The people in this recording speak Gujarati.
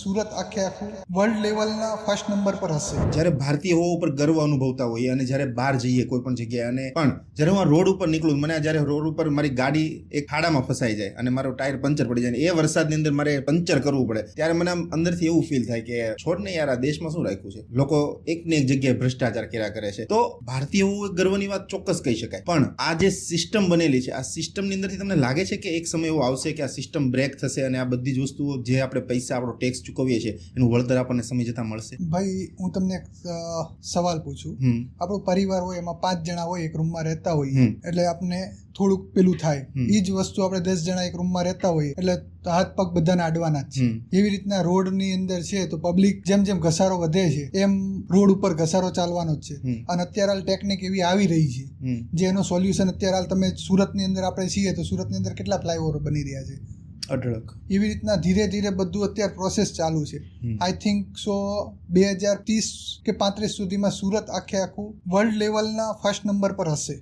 સુરત આખું વર્લ્ડ લેવલના ફર્સ્ટ નંબર પર હશે. જ્યારે ભારતીય હોવા ઉપર ગર્વ અનુભવતા હોઈએ અને જ્યારે બહાર જઈએ કોઈ પણ જગ્યાએ, અને પણ જ્યારે હું આ રોડ ઉપર નીકળું, મને જ્યારે રોડ ઉપર મારી ગાડી એક ખાડામાં ફસાઈ જાય અને મારો ટાયર પંચર પડી જાય, એ વરસાદની અંદર મારે પંચર કરવું પડે, ત્યારે મને આમ અંદરથી એવું ફીલ થાય કે છોડ ને યાર, આ દેશમાં શું રાખ્યું છે, લોકો એક ને એક જગ્યાએ ભ્રષ્ટાચાર કર્યા કરે છે. તો ભારતીય હોવું એ ગર્વની વાત ચોક્કસ કહી શકાય, પણ આ જે સિસ્ટમ બનેલી છે, આ સિસ્ટમની અંદરથી તમને લાગે છે કે એક સમય એવો આવશે કે આ સિસ્ટમ બ્રેક થશે અને આ બધી જ વસ્તુઓ જે આપણે પૈસા, આપણો ટેક્સ ચૂકવીએ છીએ, એનું વળતર આપણને સમય જતા મળશે? ભાઈ, હું તમને એક સવાલ પૂછું. આપણો પરિવાર હોય, એમાં 5 જણા હોય, એક રૂમમાં રહેતા હોય, એટલે આપણે થોડુંક પેલું થાય. એ જ વસ્તુ આપણે 10 જણા એક રૂમમાં રહેતા હોઈએ એટલે હાથ પગ બધાને અડવાના જ છે. એવી રીતના રોડની અંદર છે તો પબ્લિક જેમ જેમ ઘસારો વધે છે એમ રોડ ઉપર ઘસારો ચાલવાનો જ છે. અને અત્યારે હાલ ટેકનિક એવી આવી રહી છે જે એનો સોલ્યુશન અત્યારે હાલ તમે સુરતની અંદર આપણે છીએ તો સુરતની અંદર કેટલા ફ્લાયઓવર બની રહ્યા છે, અઢળક. એવી રીતના ધીરે ધીરે બધું અત્યારે પ્રોસેસ ચાલુ છે. આઈ થિંક સો 2030 કે 35 સુધીમાં સુરત આખું વર્લ્ડ લેવલના ફર્સ્ટ નંબર પર હશે.